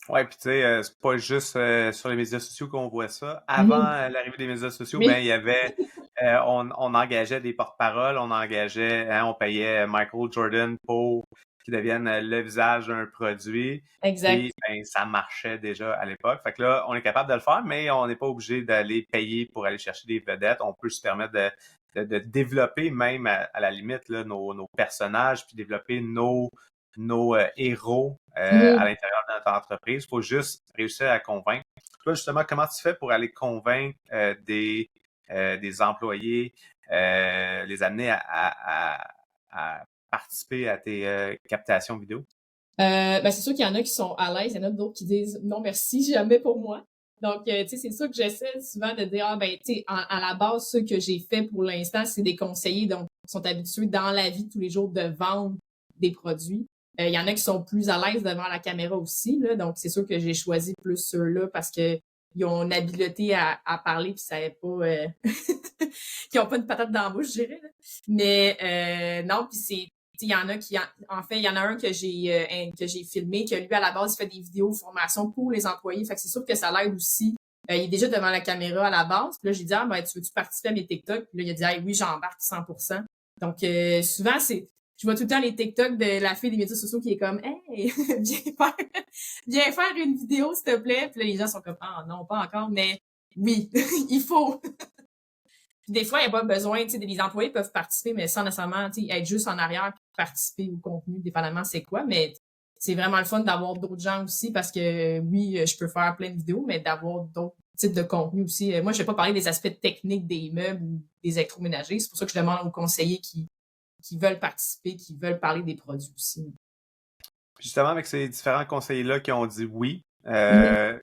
Ouais, puis tu sais, c'est pas juste sur les médias sociaux qu'on voit ça. Avant Mhm. l'arrivée des médias sociaux, ben Oui, il y avait, on engageait des porte-paroles, on payait Michael Jordan pour qu'il devienne le visage d'un produit. exact. Puis ben, ça marchait déjà à l'époque. Fait que là, on est capable de le faire, mais on n'est pas obligé d'aller payer pour aller chercher des vedettes. On peut se permettre de développer même à la limite là, nos personnages, puis développer nos héros à Mhm. l'intérieur de notre entreprise. Il faut juste réussir à convaincre. Toi, justement, comment tu fais pour aller convaincre des employés, les amener à participer à tes captations vidéo? Ben, c'est sûr qu'il y en a qui sont à l'aise, il y en a d'autres qui disent non merci, jamais pour moi. Donc, tu sais, c'est ça que j'essaie souvent de dire, ah, ben, tu sais, à la base, ce que j'ai fait pour l'instant, c'est des conseillers, donc, qui sont habitués dans la vie de tous les jours de vendre des produits. Il y en a qui sont plus à l'aise devant la caméra aussi, là, donc c'est sûr que j'ai choisi plus ceux-là parce que ils ont une habileté à parler puis ça n'est pas qui ont pas une patate dans la bouche, je dirais. Là. Mais non, puis c'est il y en a en fait, il y en a un que j'ai filmé, que lui, à la base, il fait des vidéos de formation pour les employés. Fait que c'est sûr que ça l'aide aussi. Il est déjà devant la caméra à la base. Puis là, j'ai dit, ah, ben, tu veux-tu participer à mes TikTok? Puis là, il a dit, ah, oui, j'embarque 100%. Donc, souvent, je vois tout le temps les TikTok de la fille des médias sociaux qui est comme, hey, viens faire une vidéo, s'il te plaît. Puis là, les gens sont comme, ah, non, pas encore, mais oui, il faut. Puis des fois, il n'y a pas besoin, tu sais, les employés peuvent participer, mais sans nécessairement, tu sais, être juste en arrière puis participer au contenu, dépendamment c'est quoi, mais c'est vraiment le fun d'avoir d'autres gens aussi parce que oui, je peux faire plein de vidéos, mais d'avoir d'autres types de contenus aussi. Moi, je vais pas parler des aspects techniques des meubles ou des électroménagers. C'est pour ça que je demande aux conseillers qui veulent participer, qui veulent parler des produits aussi. Justement, avec ces différents conseillers-là qui ont dit oui, Mhm.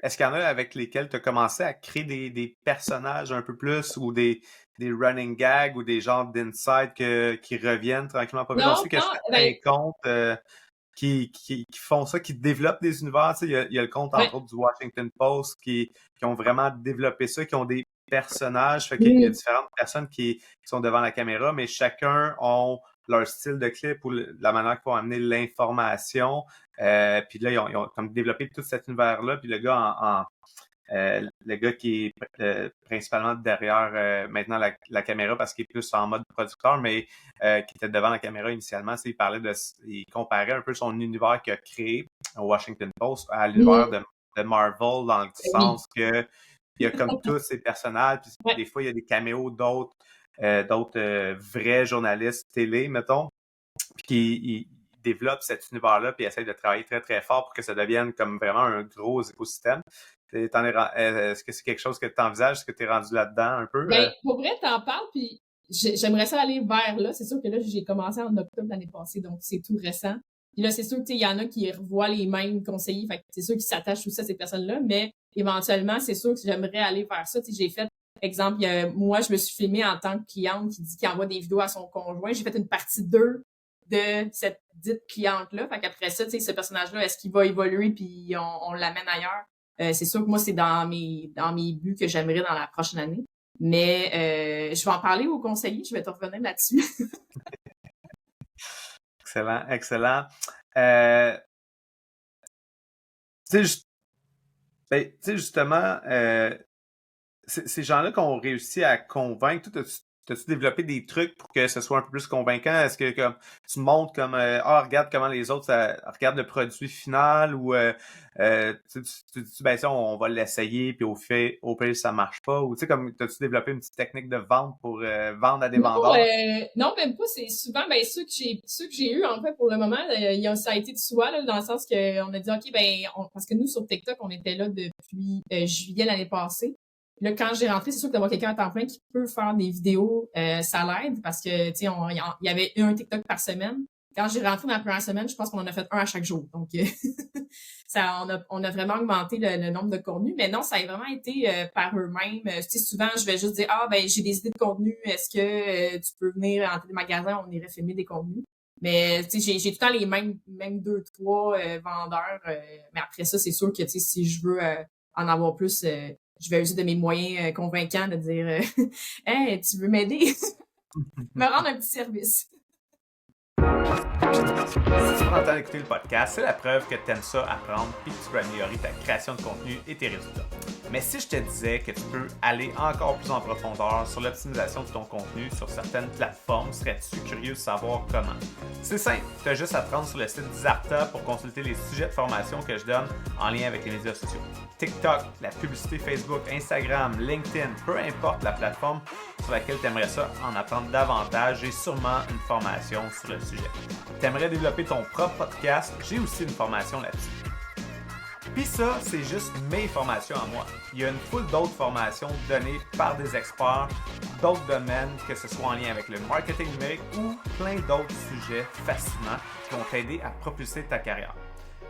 est-ce qu'il y en a avec lesquels tu as commencé à créer des personnages un peu plus ou des running gags ou des genres d'insights qui reviennent tranquillement pas vite? On Non, sait qu'il y non, a ben, certains comptes qui font ça, qui développent des univers. Tu sais, il y a le compte, ouais. entre autres, du Washington Post qui ont vraiment développé ça, qui ont des personnages. Fait qu'il y a Mhm. différentes personnes qui sont devant la caméra, mais chacun ont leur style de clip ou la manière qu'ils vont amener l'information. Puis là, ils ont comme développé tout cet univers-là. Puis le gars qui est principalement derrière maintenant la caméra parce qu'il est plus en mode producteur, mais qui était devant la caméra initialement, il comparait un peu son univers qu'il a créé au Washington Post à l'univers Mhm. de Marvel dans le Ben oui. sens que il y a comme tous ces personnages, puis Ouais. des fois il y a des caméos d'autres vrais journalistes télé, mettons, puis qui développent cet univers-là puis essayent de travailler très, très fort pour que ça devienne comme vraiment un gros écosystème. Est-ce que c'est quelque chose que tu envisages? Est-ce que tu es rendu là-dedans un peu? Ben, pour vrai, t'en parles, puis j'aimerais ça aller vers là. C'est sûr que là, j'ai commencé en octobre l'année passée, donc c'est tout récent. Puis là, c'est sûr que il y en a qui revoient les mêmes conseillers, fait que c'est sûr qu'ils s'attachent aussi à ces personnes-là, mais éventuellement, c'est sûr que j'aimerais aller vers ça. J'ai fait, exemple, moi, je me suis filmée en tant que cliente qui dit qu'il envoie des vidéos à son conjoint. J'ai fait une partie 2 de cette dite cliente-là. Fait qu'après ça, ce personnage-là, est-ce qu'il va évoluer puis on l'amène ailleurs? C'est sûr que moi, c'est dans mes buts que j'aimerais dans la prochaine année. Mais je vais en parler au conseiller, je vais te revenir là-dessus. Excellent, excellent. Tu sais, justement, ces gens-là qu'on réussit à convaincre, toi, t'as-tu développé des trucs pour que ce soit un peu plus convaincant? Est-ce que comme tu montres comme regarde comment les autres regardent le produit final ou tu dis ben ça, on va l'essayer, puis au pire, ça marche pas. Ou tu sais, comme t'as-tu développé une petite technique de vente pour vendre à des vendeurs? Non, même pas. C'est souvent ceux que j'ai eu en fait pour le moment, ça a été du choix là, dans le sens que on a dit ok parce que nous sur TikTok on était là depuis juillet l'année passée. Là, quand j'ai rentré, c'est sûr que d'avoir quelqu'un à temps plein qui peut faire des vidéos, ça l'aide parce que, tu sais, il y avait un TikTok par semaine. Quand j'ai rentré dans la première semaine, je pense qu'on en a fait un à chaque jour. Donc, on a vraiment augmenté le nombre de contenus. Mais non, ça a vraiment été par eux-mêmes. Tu sais, souvent, je vais juste dire, j'ai des idées de contenu. Est-ce que tu peux venir en télémagasin? On irait filmer des contenus. Mais, tu sais, j'ai tout le temps les mêmes 2, 3 vendeurs. Mais après ça, c'est sûr que, tu sais, si je veux en avoir plus, je vais user de mes moyens convaincants de dire hey, tu veux m'aider? Me rendre un petit service. Si tu prends le temps d'écouter le podcast, c'est la preuve que tu aimes ça apprendre et que tu peux améliorer ta création de contenu et tes résultats. Mais si je te disais que tu peux aller encore plus en profondeur sur l'optimisation de ton contenu sur certaines plateformes, serais-tu curieux de savoir comment? C'est simple, tu as juste à te rendre sur le site d'Isarta pour consulter les sujets de formation que je donne en lien avec les médias sociaux. TikTok, la publicité Facebook, Instagram, LinkedIn, peu importe la plateforme sur laquelle tu aimerais ça en apprendre davantage, j'ai sûrement une formation sur le sujet. Tu aimerais développer ton propre podcast, j'ai aussi une formation là-dessus. Puis ça, c'est juste mes formations à moi. Il y a une foule d'autres formations données par des experts d'autres domaines, que ce soit en lien avec le marketing numérique ou plein d'autres sujets fascinants qui vont t'aider à propulser ta carrière.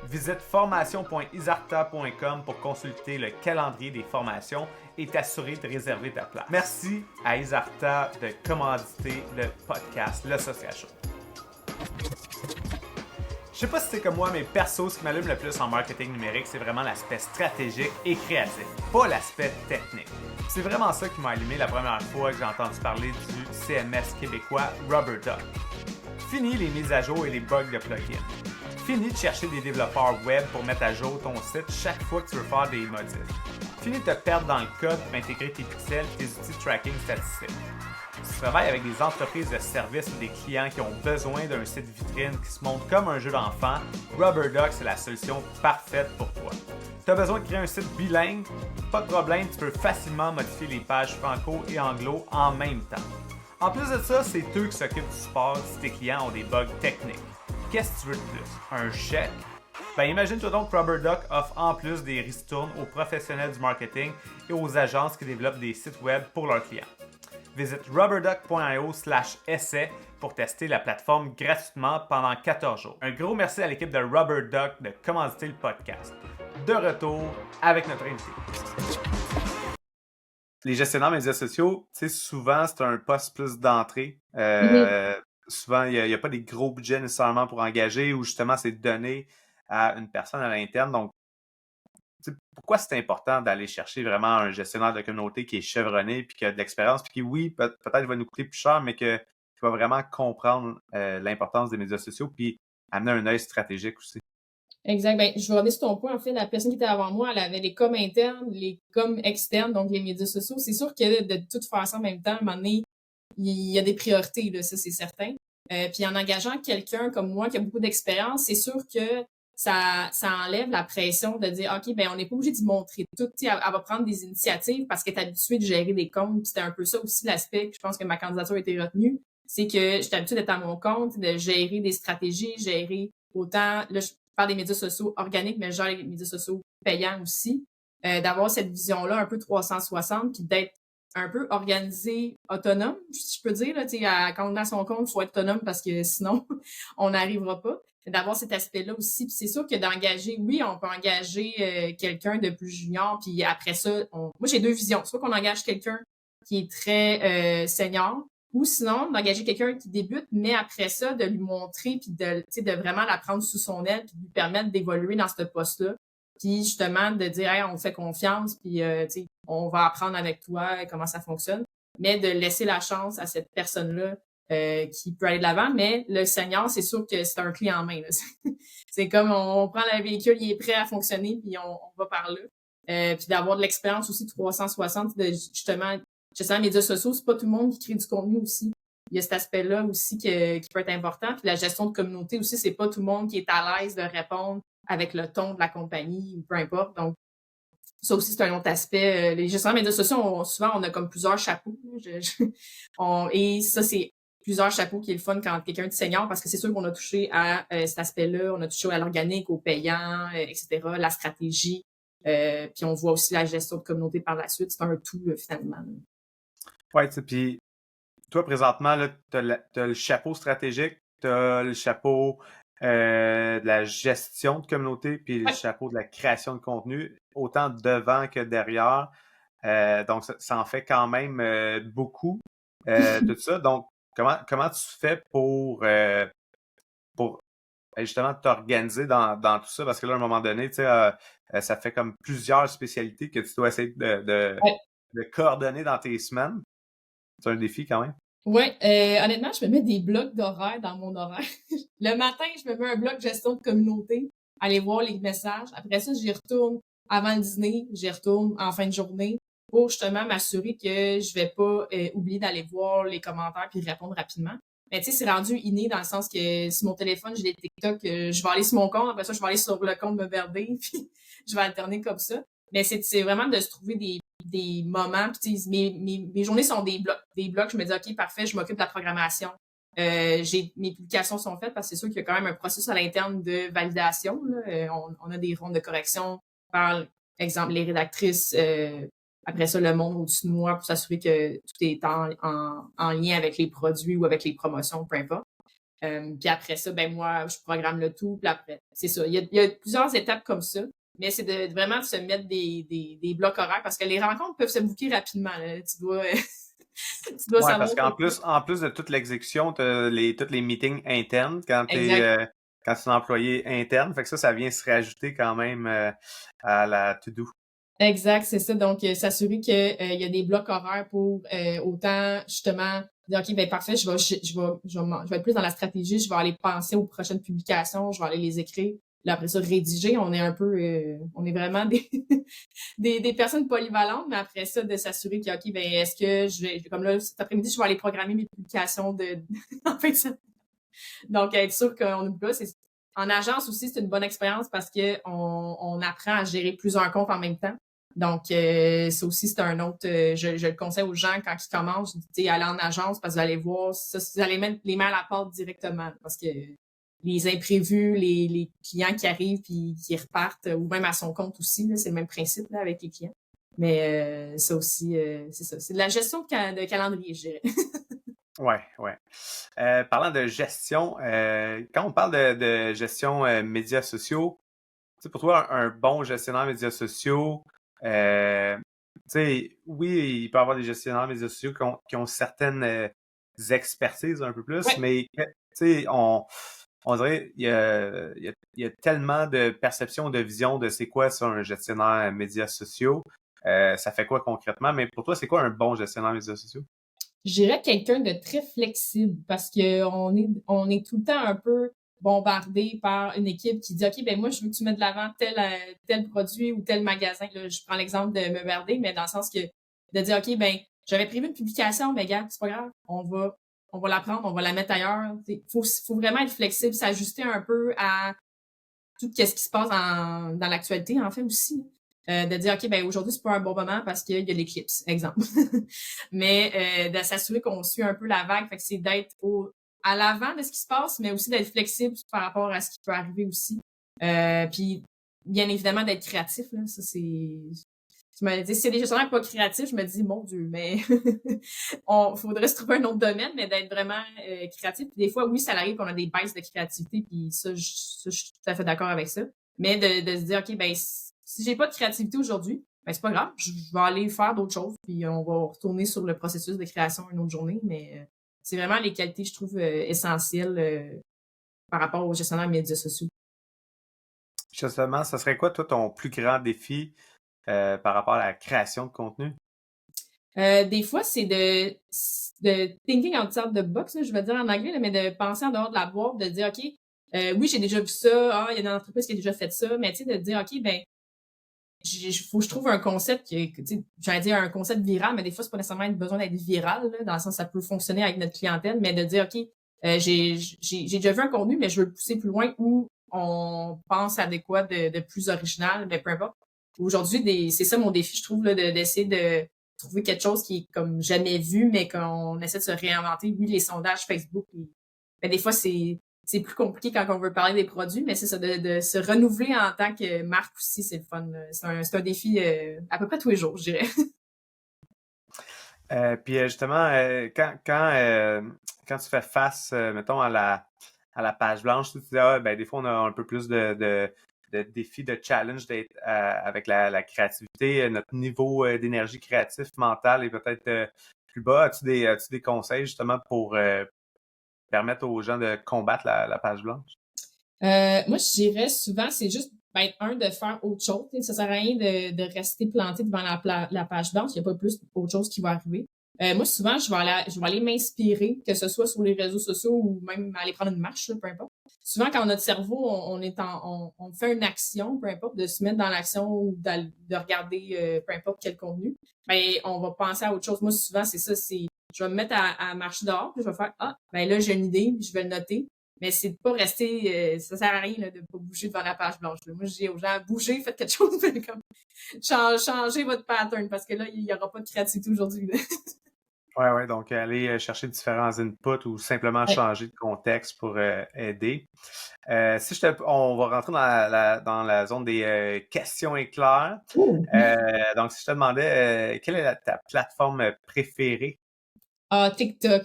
Visite formation.isarta.com pour consulter le calendrier des formations et t'assurer de réserver ta place. Merci à Isarta de commanditer le podcast Le Social Show. Je sais pas si c'est comme moi, mais perso, ce qui m'allume le plus en marketing numérique, c'est vraiment l'aspect stratégique et créatif, pas l'aspect technique. C'est vraiment ça qui m'a allumé la première fois que j'ai entendu parler du CMS québécois RubberDuck. Fini les mises à jour et les bugs de plugins. Fini de chercher des développeurs web pour mettre à jour ton site chaque fois que tu veux faire des modifs. Fini de te perdre dans le code pour intégrer tes pixels et tes outils de tracking statistiques. Si tu travailles avec des entreprises de services ou des clients qui ont besoin d'un site vitrine qui se montre comme un jeu d'enfant, RubberDuck, c'est la solution parfaite pour toi. Tu as besoin de créer un site bilingue? Pas de problème, tu peux facilement modifier les pages franco et anglo en même temps. En plus de ça, c'est eux qui s'occupent du support si tes clients ont des bugs techniques. Qu'est-ce que tu veux de plus? Un chèque? Ben imagine-toi donc que RubberDuck offre en plus des ristournes aux professionnels du marketing et aux agences qui développent des sites web pour leurs clients. Visite rubberduck.io/essai pour tester la plateforme gratuitement pendant 14 jours. Un gros merci à l'équipe de RubberDuck de commanditer le podcast. De retour avec notre invité. Les gestionnaires médias sociaux, tu sais, souvent, c'est un poste plus d'entrée. Souvent, il n'y a pas des gros budgets nécessairement pour engager ou justement, c'est donné à une personne à l'interne. Donc, pourquoi c'est important d'aller chercher vraiment un gestionnaire de communauté qui est chevronné puis qui a de l'expérience puis qui, oui, peut-être va nous coûter plus cher, mais qui va vraiment comprendre l'importance des médias sociaux puis amener un œil stratégique aussi. Exact. Ben, je vais revenir sur ton point. En fait, la personne qui était avant moi, elle avait les coms internes, les coms externes, donc les médias sociaux. C'est sûr que de tout faire ça en même temps, à un moment donné, il y a des priorités, là, ça, c'est certain. Puis en engageant quelqu'un comme moi qui a beaucoup d'expérience, c'est sûr que ça enlève la pression de dire, OK, ben on n'est pas obligé d'y montrer tout. Elle va prendre des initiatives parce qu'elle est habituée de gérer des comptes. Puis c'était un peu ça aussi l'aspect que je pense que ma candidature a été retenue. c'est que j'ai l'habitude d'être à mon compte, de gérer des stratégies, gérer autant, là, je parle des médias sociaux organiques, mais je gère les médias sociaux payants aussi, d'avoir cette vision-là un peu 360, puis d'être un peu organisé, autonome, si je peux dire, là, tu sais, quand on est à son compte, il faut être autonome parce que sinon, on n'arrivera pas. D'avoir cet aspect-là aussi. Puis c'est sûr que d'engager, oui, on peut engager quelqu'un de plus junior, puis après ça, moi j'ai deux visions. Soit qu'on engage quelqu'un qui est très senior, ou sinon d'engager quelqu'un qui débute, mais après ça, de lui montrer, puis de vraiment la prendre sous son aile, puis de lui permettre d'évoluer dans ce poste-là. Puis justement, de dire, hey, on te fait confiance, puis on va apprendre avec toi comment ça fonctionne, mais de laisser la chance à cette personne-là qui peut aller de l'avant, mais le senior, c'est sûr que c'est un clé en main. Là. C'est comme on prend le véhicule, il est prêt à fonctionner, puis on va par là. Puis d'avoir de l'expérience aussi 360, de justement, gestion des médias sociaux, c'est pas tout le monde qui crée du contenu aussi. Il y a cet aspect-là aussi qui peut être important. Puis la gestion de communauté aussi, c'est pas tout le monde qui est à l'aise de répondre avec le ton de la compagnie ou peu importe. Donc, ça aussi, c'est un autre aspect. Les gestionnaires de médias sociaux, souvent, on a comme plusieurs chapeaux. Et ça, c'est plusieurs chapeaux qui est le fun quand quelqu'un de senior, parce que c'est sûr qu'on a touché à cet aspect-là, on a touché à l'organique, au payant, etc., la stratégie. Puis on voit aussi la gestion de communauté par la suite. C'est un tout, finalement. Ouais, tu sais, puis toi, présentement, là, t'as le chapeau stratégique, t'as le chapeau de la gestion de communauté, puis le chapeau de la création de contenu, autant devant que derrière. Donc, ça en fait quand même beaucoup, tout ça. Donc, comment tu fais pour justement t'organiser dans tout ça? Parce que là, à un moment donné, tu sais, ça fait comme plusieurs spécialités que tu dois essayer de coordonner dans tes semaines. C'est un défi quand même. Oui, honnêtement, je me mets des blocs d'horaire dans mon horaire. Le matin, je me mets un bloc gestion de communauté, aller voir les messages. Après ça, j'y retourne avant le dîner, j'y retourne en fin de journée pour justement m'assurer que je vais pas oublier d'aller voir les commentaires puis répondre rapidement. Mais tu sais, c'est rendu inné dans le sens que sur mon téléphone, j'ai des TikTok, je vais aller sur mon compte, après ça, je vais aller sur le compte Me Berder, puis je vais alterner comme ça. Mais c'est vraiment de se trouver des moments. Puis mes journées sont des blocs. Je me dis, OK, parfait, je m'occupe de la programmation. Mes publications sont faites parce que c'est sûr qu'il y a quand même un processus à l'interne de validation. Là. On a des rondes de correction par exemple les rédactrices. Après ça, le monde au-dessus de moi pour s'assurer que tout est en lien avec les produits ou avec les promotions, peu importe. Puis après ça, ben moi, je programme le tout. Puis après, c'est ça. Il y a plusieurs étapes comme ça. Mais c'est de vraiment de se mettre des blocs horaires parce que les rencontres peuvent se booker rapidement. Là. Tu dois ouais, savoir. Parce qu'en plus de toute l'exécution, tu as tous les meetings internes quand tu es un employé interne. Fait que ça vient se rajouter quand même à la to-do. Exact, c'est ça. Donc, s'assurer qu'il y a des blocs horaires pour autant justement dire OK, ben parfait, je vais être plus dans la stratégie, je vais aller penser aux prochaines publications, je vais aller les écrire. Là, après ça, rédiger, on est vraiment des personnes polyvalentes, mais après ça, de s'assurer que, OK, ben, est-ce que comme là, cet après-midi, je vais aller programmer mes publications en fait, ça. Donc, être sûr qu'on n'oublie pas, en agence aussi, c'est une bonne expérience parce que on apprend à gérer plusieurs comptes en même temps. Donc, ça aussi, c'est un autre, je le conseille aux gens quand ils commencent, je dis, aller en agence parce que vous allez voir, ça, vous allez mettre les mains à la porte directement parce que les imprévus, les clients qui arrivent puis qui repartent, ou même à son compte aussi, là, c'est le même principe là, avec les clients. Mais ça aussi, c'est ça. C'est de la gestion de calendrier, je dirais. Ouais. Parlant de gestion, quand on parle de gestion médias sociaux, pour toi, un bon gestionnaire médias sociaux, oui, il peut y avoir des gestionnaires médias sociaux qui ont certaines expertises un peu plus, mais on dirait il y a tellement de perceptions, de visions de c'est quoi ça, un gestionnaire médias sociaux. Ça fait quoi concrètement? Mais pour toi, c'est quoi un bon gestionnaire médias sociaux? Je dirais quelqu'un de très flexible parce que on est tout le temps un peu bombardé par une équipe qui dit OK, ben moi, je veux que tu mettes de l'avant tel produit ou tel magasin. Là, je prends l'exemple de Me Berder, mais dans le sens que de dire OK, ben j'avais prévu une publication, mais gars, c'est pas grave, on va la prendre, on va la mettre ailleurs. Faut vraiment être flexible, s'ajuster un peu à tout ce qui se passe dans l'actualité, en fait, aussi. De dire, OK, ben aujourd'hui, c'est pas un bon moment parce qu'il y a l'éclipse, exemple. Mais de s'assurer qu'on suit un peu la vague, fait que c'est d'être à l'avant de ce qui se passe, mais aussi d'être flexible par rapport à ce qui peut arriver aussi. Puis, bien évidemment, d'être créatif, là, ça, c'est... Je me dis, si c'est des gestionnaires pas créatifs, je me dis, mon Dieu, mais faudrait se trouver un autre domaine, mais d'être vraiment créatif. Puis des fois, oui, ça arrive qu'on a des baisses de créativité, puis ça, je suis tout à fait d'accord avec ça. Mais de se dire, OK, ben si j'ai pas de créativité aujourd'hui, ben c'est pas grave, je vais aller faire d'autres choses, puis on va retourner sur le processus de création une autre journée. Mais c'est vraiment les qualités, je trouve, essentielles par rapport aux gestionnaires médias sociaux. Justement, ça serait quoi, toi, ton plus grand défi par rapport à la création de contenu? Des fois, c'est de thinking outside the box, là, je vais dire en anglais, là, mais de penser en dehors de la boîte, de dire, OK, oui, j'ai déjà vu ça, il y a une entreprise qui a déjà fait ça, mais tu sais, de dire, OK, ben, faut que je trouve un concept j'allais dire un concept viral, mais des fois, c'est pas nécessairement besoin d'être viral, là, dans le sens ça peut fonctionner avec notre clientèle, mais de dire, OK, j'ai déjà vu un contenu, mais je veux le pousser plus loin où on pense à quoi de plus original, mais peu importe. Aujourd'hui, c'est ça mon défi, je trouve, là, d'essayer de trouver quelque chose qui est comme jamais vu, mais qu'on essaie de se réinventer. Oui, les sondages Facebook, mais des fois, c'est plus compliqué quand on veut parler des produits, mais c'est ça, de se renouveler en tant que marque aussi, c'est le fun. C'est un défi à peu près tous les jours, je dirais. Puis justement, quand tu fais face, mettons, à la page blanche, tu dis, ah, ben, des fois, on a un peu plus de défis, de challenge d'être avec la créativité. Notre niveau d'énergie créative, mentale est peut-être plus bas. As-tu des conseils justement pour permettre aux gens de combattre la page blanche? Moi, je dirais souvent, c'est juste de faire autre chose. Ça sert à rien de rester planté devant la page blanche. Il n'y a pas plus autre chose qui va arriver. Moi, souvent, je vais aller m'inspirer, que ce soit sur les réseaux sociaux ou même aller prendre une marche, là, peu importe. Souvent, quand notre cerveau, on fait une action, peu importe, de se mettre dans l'action ou de regarder peu importe quel contenu, ben, on va penser à autre chose. Moi, souvent, c'est ça, je vais me mettre à marcher dehors, puis je vais faire, ben là, j'ai une idée, puis je vais le noter. Mais c'est de pas rester, ça sert à rien là, de pas bouger devant la page blanche. Là. Moi, je dis aux gens, bougez, faites quelque chose, comme changez votre pattern parce que là, il y aura pas de créativité aujourd'hui. Ouais, donc aller chercher différents inputs ou simplement Ouais. changer de contexte pour aider. On va rentrer dans la zone des questions éclairs. Ouh. Donc, si je te demandais quelle est ta plateforme préférée? Ah, TikTok.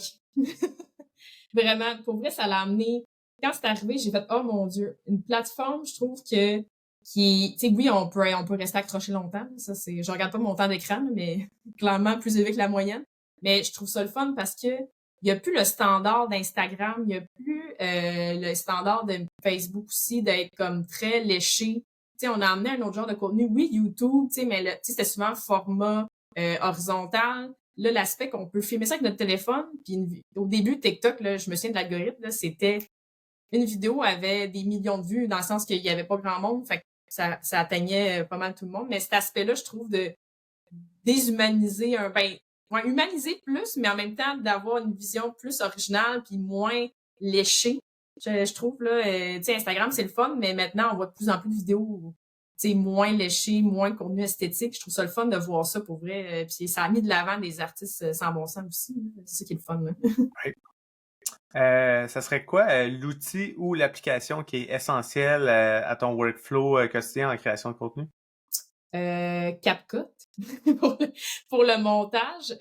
Vraiment, pour vrai, ça l'a amené. Quand c'est arrivé, j'ai fait, oh mon Dieu, une plateforme, je trouve tu sais, oui, on peut rester accroché longtemps. Ça, je regarde pas mon temps d'écran, mais clairement plus élevé que la moyenne. Mais je trouve ça le fun parce que il y a plus le standard d'Instagram, il y a plus le standard de Facebook aussi d'être comme très léché. Tu sais, on a amené un autre genre de contenu. Oui, YouTube, tu sais, mais tu sais, c'était souvent format horizontal. Là, l'aspect qu'on peut filmer ça avec notre téléphone, puis au début, TikTok, là, je me souviens de l'algorithme, là, c'était une vidéo avait des millions de vues, dans le sens qu'il y avait pas grand monde, fait que ça atteignait pas mal tout le monde. Mais cet aspect-là, je trouve, de déshumaniser humaniser plus, mais en même temps d'avoir une vision plus originale puis moins léchée. Je trouve, là, tu sais, Instagram, c'est le fun, mais maintenant, on voit de plus en plus de vidéos, tu sais, moins léchées, moins de contenu esthétique. Je trouve ça le fun de voir ça pour vrai. Puis ça a mis de l'avant des artistes sans bon sens aussi. Là. C'est ça qui est le fun, là. Oui. Ça serait quoi l'outil ou l'application qui est essentielle à ton workflow quotidien en création de contenu? CapCut pour, pour le montage.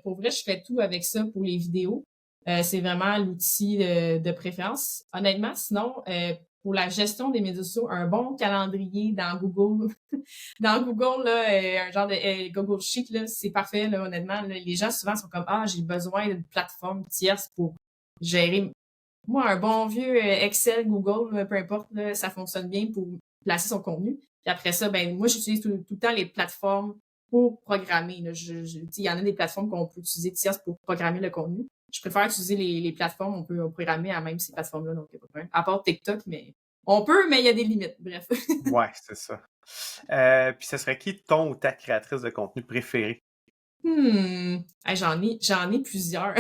Pour vrai, je fais tout avec ça pour les vidéos. C'est vraiment l'outil de préférence. Honnêtement, sinon, pour la gestion des médias sociaux, un bon calendrier dans Google. Dans Google, là, un genre de Google Sheet, là, c'est parfait, là, honnêtement. Là, les gens souvent sont comme j'ai besoin d'une plateforme tierce pour gérer. Moi, un bon vieux Excel, Google, peu importe, là, ça fonctionne bien pour placer son contenu. Puis après ça, ben moi, j'utilise tout le temps les plateformes pour programmer. Là. Il y en a des plateformes qu'on peut utiliser tierces pour programmer le contenu. Je préfère utiliser les plateformes, on peut programmer à même ces plateformes-là, donc il n'y a pas de problème. À part TikTok, mais on peut, mais il y a des limites, bref. Ouais, c'est ça. Puis ce serait qui ton ou ta créatrice de contenu préférée? Hey, j'en ai plusieurs.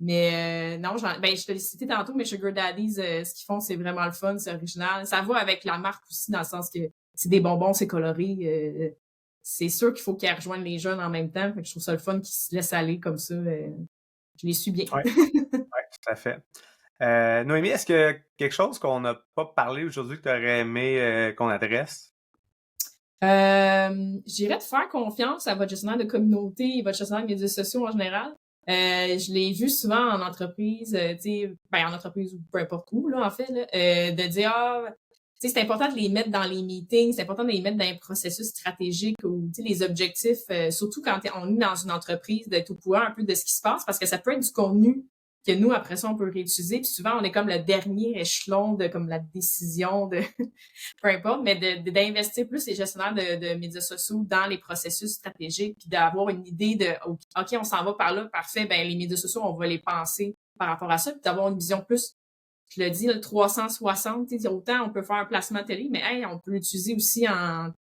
Mais non, je te l'ai cité tantôt, mais Sugar Daddies, ce qu'ils font, c'est vraiment le fun, c'est original. Ça va avec la marque aussi, dans le sens que c'est des bonbons, c'est coloré. C'est sûr qu'il faut qu'ils rejoignent les jeunes en même temps. Fait que je trouve ça le fun qu'ils se laissent aller comme ça. Je les suis bien. Ouais, tout à fait. Noémie, est-ce que quelque chose qu'on n'a pas parlé aujourd'hui que tu aurais aimé qu'on adresse? Je dirais de faire confiance à votre gestionnaire de communauté et votre gestionnaire de médias sociaux en général. Je l'ai vu souvent en entreprise, en entreprise ou peu importe où, là, en fait, là, de dire, c'est important de les mettre dans les meetings, c'est important de les mettre dans un processus stratégique ou, les objectifs, surtout quand on est dans une entreprise, d'être au courant un peu de ce qui se passe, parce que ça peut être du contenu que nous, après ça, on peut réutiliser. Puis souvent, on est comme le dernier échelon de comme la décision de peu importe, mais d'investir plus les gestionnaires de médias sociaux dans les processus stratégiques, puis d'avoir une idée de OK, on s'en va par là, parfait, ben les médias sociaux, on va les penser par rapport à ça, puis d'avoir une vision plus, je le dis, là, 360, autant on peut faire un placement télé, mais hey, on peut l'utiliser aussi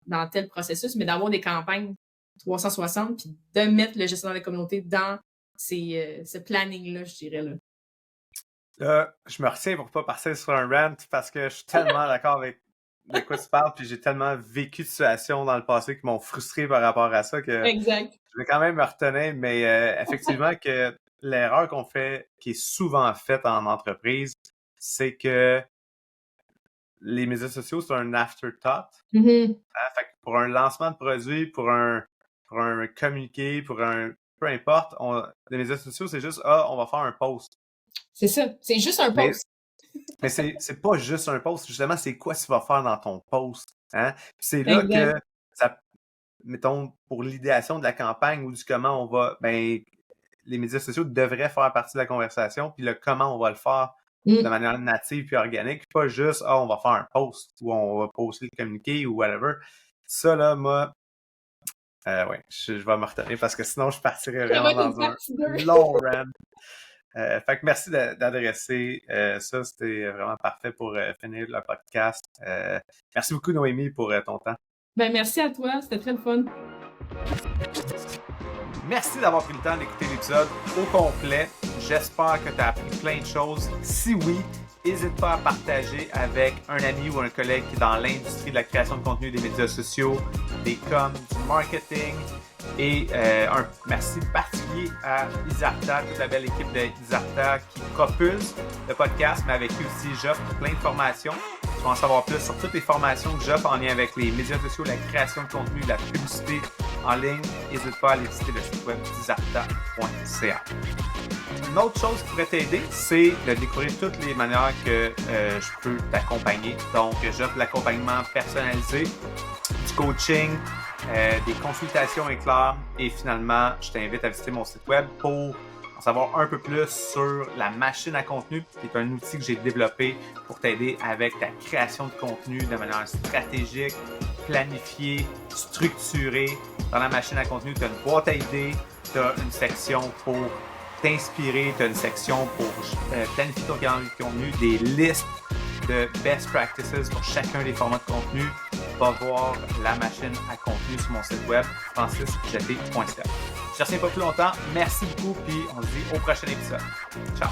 dans tel processus, mais d'avoir des campagnes 360, puis de mettre le gestionnaire de communauté dans ce planning-là, je dirais. Là, je me retiens pour pas passer sur un rant parce que je suis tellement d'accord avec de quoi tu parles, puis j'ai tellement vécu de situations dans le passé qui m'ont frustré par rapport à ça que Exact. je vais quand même me retenir, mais effectivement que l'erreur qu'on fait, qui est souvent faite en entreprise, c'est que les médias sociaux, c'est un afterthought. Mm-hmm. Hein? Fait que pour un lancement de produit, pour un communiqué, pour un peu importe, les médias sociaux, c'est juste on va faire un post. C'est ça, c'est juste un post. Mais c'est pas juste un post, justement, c'est quoi tu vas faire dans ton post. Hein? C'est là que ça, mettons, pour l'idéation de la campagne ou du comment on va, les médias sociaux devraient faire partie de la conversation, puis le comment on va le faire de manière native puis organique, pas juste on va faire un post ou on va poster le communiqué ou whatever. Ça là, moi, je vais me retenir parce que sinon je partirais vraiment dans un long rant. Fait que merci d'adresser ça, c'était vraiment parfait pour finir le podcast. Merci beaucoup Noémie pour ton temps. Ben merci à toi, c'était très le fun. Merci d'avoir pris le temps d'écouter l'épisode au complet. J'espère que tu as appris plein de choses. Si oui, n'hésite pas à partager avec un ami ou un collègue qui est dans l'industrie de la création de contenu, des médias sociaux, des coms, du marketing. Et un merci particulier à Isarta, toute la belle équipe de Isarta qui propulse le podcast, mais avec qui aussi j'offre plein de formations. Tu vas en savoir plus sur toutes les formations que j'offre en lien avec les médias sociaux, la création de contenu, la publicité en ligne. N'hésite pas à aller visiter le site web isarta.ca. Une autre chose qui pourrait t'aider, c'est de découvrir toutes les manières que je peux t'accompagner. Donc, j'offre l'accompagnement personnalisé, du coaching, des consultations éclairs et finalement, je t'invite à visiter mon site web pour en savoir un peu plus sur la machine à contenu, qui est un outil que j'ai développé pour t'aider avec ta création de contenu de manière stratégique, planifiée, structurée. Dans la machine à contenu, tu as une boîte à idées, tu as une section pour t'inspirer, tu as une section pour planifier ton calendrier de contenu, des listes de best practices pour chacun des formats de contenu. Va voir la machine à contenu sur mon site web francisjeté.ca. Je ne retiens pas plus longtemps. Merci beaucoup, puis on se dit au prochain épisode. Ciao!